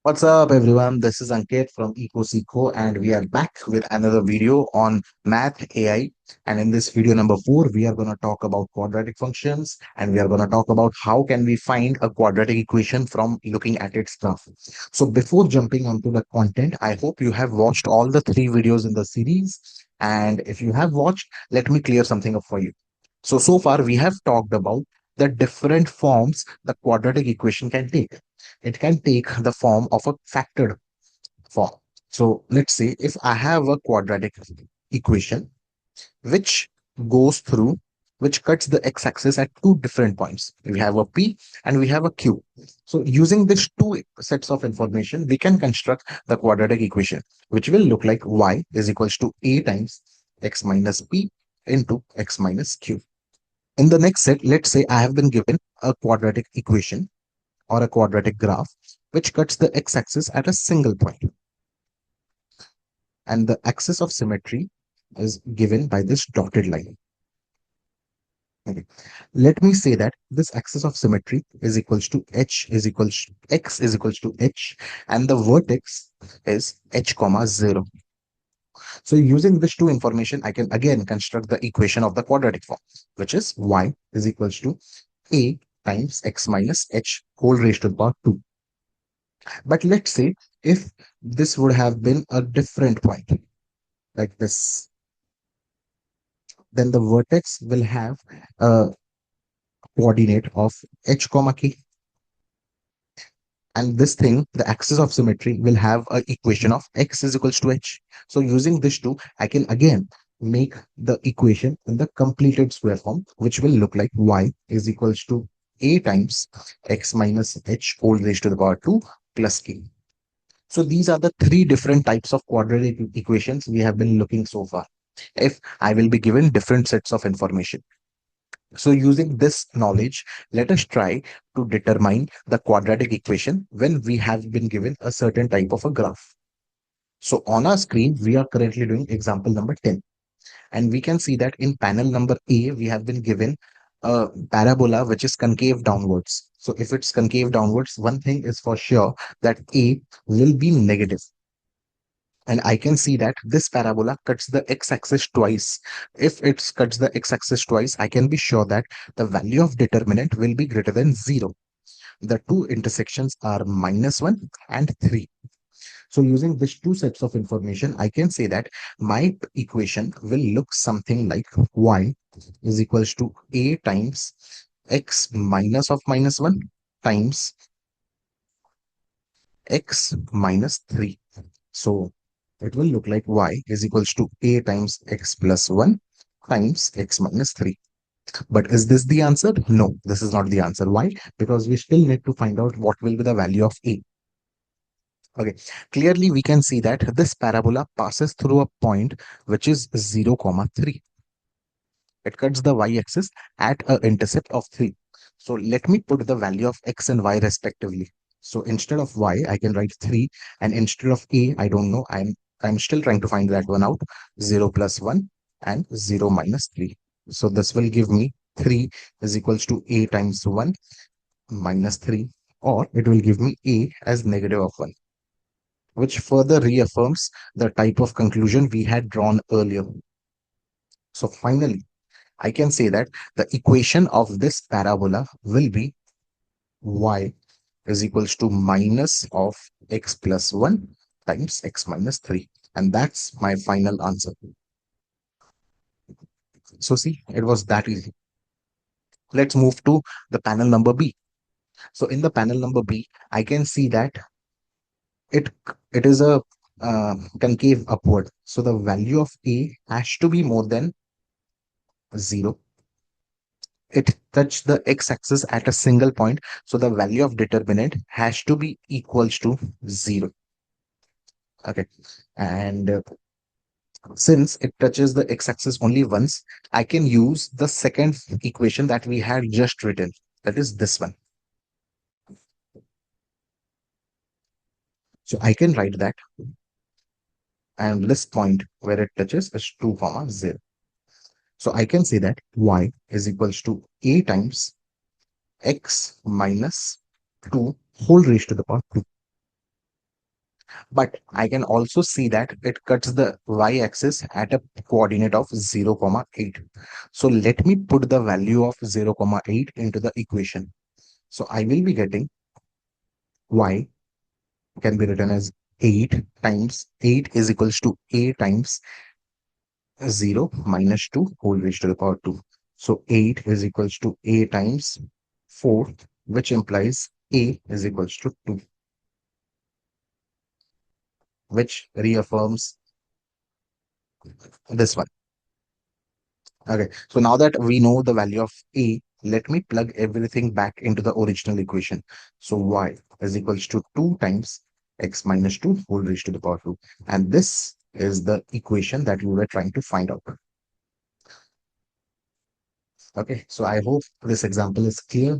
What's up, everyone? This is Ankit from EcoSikho, and we are back with another video on Math AI. And in this video number 4, we are going to talk about quadratic functions, and we are going to talk about how can we find a quadratic equation from looking at its graph. So before jumping onto the content, I hope you have watched all the 3 videos in the series. And if you have watched, let me clear something up for you. So far we have talked about the different forms the quadratic equation can take. It can take the form of a factored form. So let's say if I have a quadratic equation which goes through, which cuts the x-axis at two different points. We have a P and we have a Q. So using these two sets of information, we can construct the quadratic equation, which will look like y is equals to a times x minus p into x minus q. In the next set, let's say I have been given a quadratic equation or a quadratic graph which cuts the x-axis at a single point, and the axis of symmetry is given by this dotted line. Okay. Let me say that this axis of symmetry is equals to h is equals x is equals to h, and the vertex is h comma 0. So using this two information, I can again construct the equation of the quadratic form, which is y is equals to a times x minus h whole raised to the power 2. But let's say if this would have been a different point like this, then the vertex will have a coordinate of h comma k, and this thing, the axis of symmetry, will have a equation of x is equals to h. So using this two, I can again make the equation in the completed square form, which will look like y is equals to a times x minus h whole raised to the power 2 plus k. So these are the three different types of quadratic equations we have been looking so far. If I will be given different sets of information. So using this knowledge, let us try to determine the quadratic equation when we have been given a certain type of a graph. So on our screen, we are currently doing example number 10. And we can see that in panel number A, we have been given a parabola which is concave downwards. So if it's concave downwards, one thing is for sure that A will be negative. And I can see that this parabola cuts the x-axis twice. If it cuts the x-axis twice, I can be sure that the value of determinant will be greater than 0. The two intersections are -1 and 3. So using these two sets of information, I can say that my equation will look something like y is equals to a times x minus of -1 times x minus 3. So it will look like y is equals to a times x plus 1 times x minus 3. But is this the answer? No, this is not the answer. Why? Because we still need to find out what will be the value of a. Okay, clearly we can see that this parabola passes through a point which is 0, comma 3. It cuts the y-axis at an intercept of 3. So let me put the value of x and y respectively. So instead of y, I can write 3, and instead of a, I don't know. I'm still trying to find that one out. 0 plus 1 and 0 minus 3. So this will give me 3 is equals to a times 1 minus 3, or it will give me a as negative of 1, which further reaffirms the type of conclusion we had drawn earlier. So finally, I can say that the equation of this parabola will be y is equals to minus of x plus 1 times x minus 3. And that's my final answer. So see, it was that easy. Let's move to the panel number B. So in the panel number B, I can see that it it is a concave upward. So the value of a has to be more than 0. It touched the x-axis at a single point, so the value of determinant has to be equals to 0. Okay, and since it touches the x-axis only once, I can use the second equation that we had just written, that is this one. So I can write that, and this point where it touches is 2 comma 0. So I can say that y is equals to a times x minus 2 whole raised to the power 2. But I can also see that it cuts the y-axis at a coordinate of 0, comma 8. So let me put the value of 0, comma 8 into the equation. So I will be getting y can be written as 8 times 8 is equals to a times 0 minus 2 whole raised to the power 2. So 8 is equals to a times 4, which implies a is equals to 2, which reaffirms this one. Okay, so now that we know the value of a, let me plug everything back into the original equation. So y is equals to 2 times x minus 2 whole raised to the power 2. And this is the equation that we were trying to find out. Okay, so I hope this example is clear.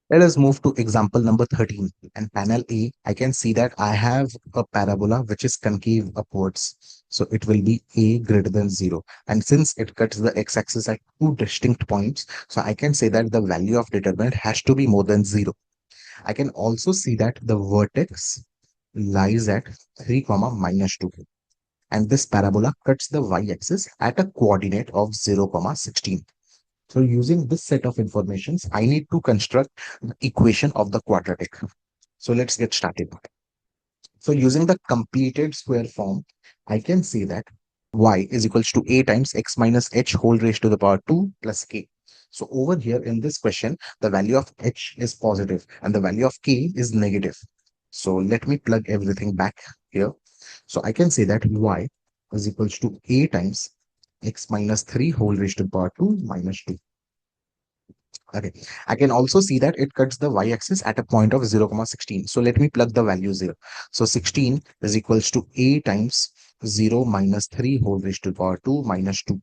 Let us move to example number 13. And panel A, I can see that I have a parabola which is concave upwards. So it will be A greater than 0. And since it cuts the x-axis at two distinct points, so I can say that the value of determinant has to be more than 0. I can also see that the vertex lies at 3, comma minus 2. And this parabola cuts the y-axis at a coordinate of 0, comma 16. So using this set of informations, I need to construct the equation of the quadratic. So let's get started. So using the completed square form, I can say that y is equals to a times x minus h whole raised to the power 2 plus k. So over here in this question, the value of h is positive and the value of k is negative. So let me plug everything back here. So I can say that y is equals to a times x minus 3 whole raised to the power 2 minus 2. Okay. I can also see that it cuts the y-axis at a point of 0, comma 16. So let me plug the values here. So 16 is equals to a times 0 minus 3 whole raised to the power 2 minus 2.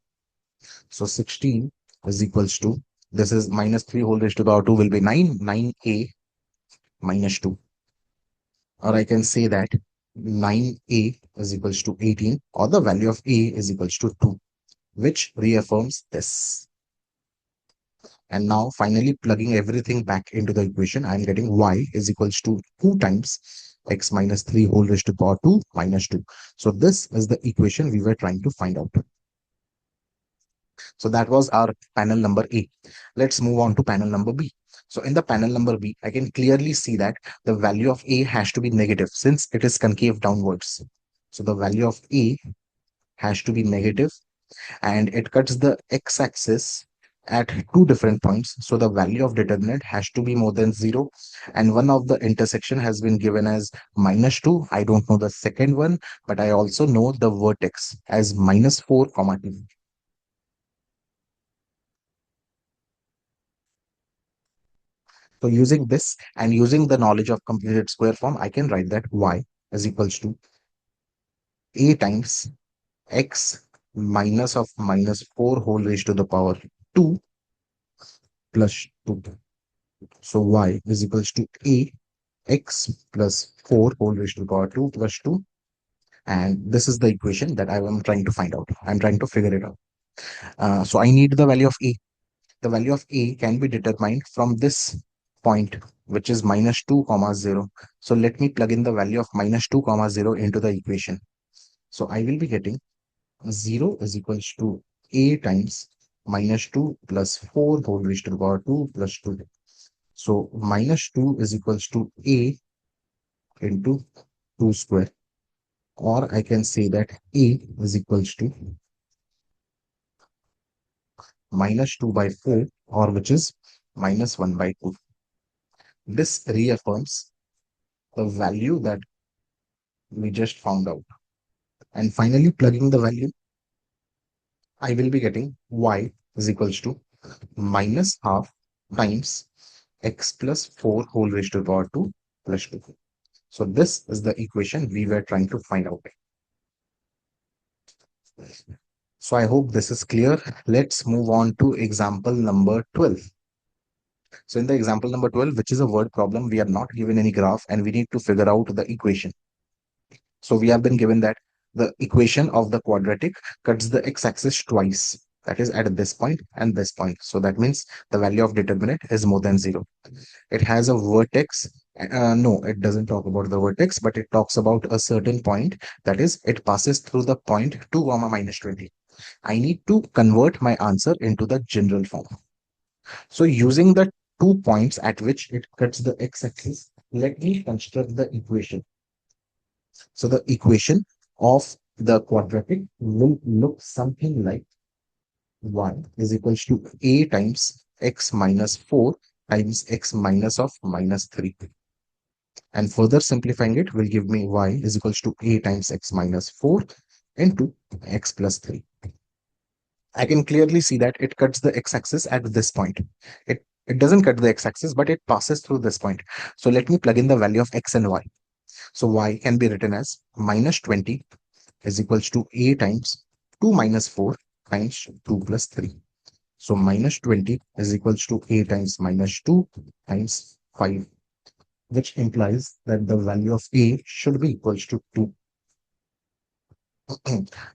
So 16 is equals to, this is minus 3 whole raised to the power 2 will be 9, 9a minus 2. Or I can say that 9a is equals to 18, or the value of a is equals to 2, which reaffirms this. And now finally plugging everything back into the equation, I'm getting y is equals to 2 times x minus 3 whole raised to power 2 minus 2. So this is the equation we were trying to find out. So that was our panel number A. Let's move on to panel number B. So in the panel number B, I can clearly see that the value of A has to be negative since it is concave downwards. So the value of A has to be negative and it cuts the x-axis at two different points. So the value of determinant has to be more than 0. And one of the intersection has been given as minus 2. I don't know the second one, but I also know the vertex as minus 4, comma 2. So using this and using the knowledge of completed square form, I can write that y is equals to a times x minus of minus 4 whole raised to the power 2 plus 2. So y is equals to a x plus 4 whole raised to the power 2 plus 2. And this is the equation that I am trying to find out. I'm trying to figure it out. So I need the value of a. The value of a can be determined from this point, which is minus 2, comma 0. So let me plug in the value of minus 2, comma 0 into the equation. So I will be getting 0 is equals to a times minus 2 plus 4 whole raised to the power 2 plus 2. So minus 2 is equals to a into 2 square, or I can say that a is equals to minus 2 by 4, or which is minus 1 by 2. This reaffirms the value that we just found out. And finally, plugging the value, I will be getting y is equals to minus half times x plus 4 whole raised to the power 2 plus 2. So this is the equation we were trying to find out. So I hope this is clear. Let's move on to example number 12. So in the example number 12, which is a word problem, we are not given any graph and we need to figure out the equation. So we have been given that the equation of the quadratic cuts the x-axis twice. that is at this point and this point. So that means the value of determinant is more than 0. It has a vertex. No, it doesn't talk about the vertex, but it talks about a certain point. That is, it passes through the point 2 comma minus 20. I need to convert my answer into the general form. So using the 2 points at which it cuts the x-axis, let me construct the equation. So the equation of the quadratic will look something like y is equals to a times x minus 4 times x minus of minus 3. And further simplifying it will give me y is equals to a times x minus 4 into x plus 3. I can clearly see that it cuts the x-axis at this point. It doesn't cut the x-axis, but it passes through this point. So let me plug in the value of x and y. So y can be written as minus 20 is equals to a times 2 minus 4 times 2 plus 3. So minus 20 is equals to a times minus 2 times 5, which implies that the value of a should be equals to 2.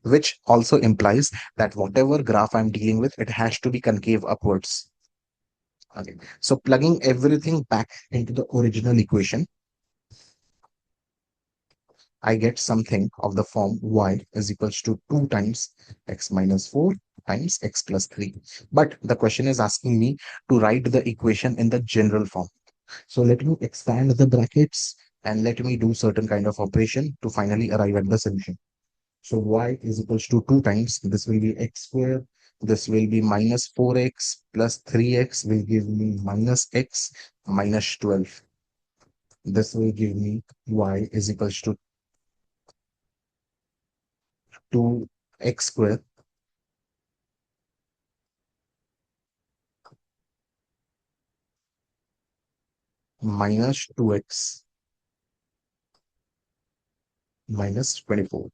Which also implies that whatever graph I'm dealing with, it has to be concave upwards. Okay. So plugging everything back into the original equation, I get something of the form y is equals to 2 times x minus 4 times x plus 3. But the question is asking me to write the equation in the general form. So let me expand the brackets and let me do certain kind of operation to finally arrive at the solution. So y is equals to 2 times, this will be x square, this will be minus 4x plus 3x will give me minus x minus 12. This will give me y is equals to 2x square minus 2x minus 24.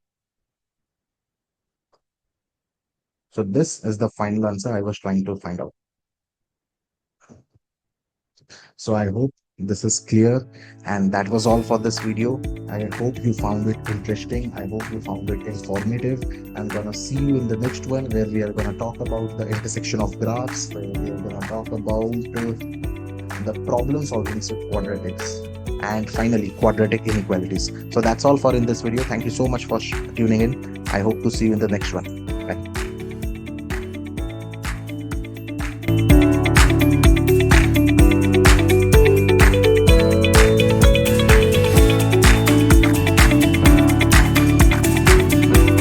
So this is the final answer I was trying to find out. So I hope this is clear, and that was all for this video. I hope you found it interesting. I hope you found it informative. I'm gonna see you in the next one where we are gonna talk about the intersection of graphs, where we are gonna talk about the problem solving with quadratics, and finally quadratic inequalities. So that's all for in this video. Thank you so much for tuning in. I hope to see you in the next one.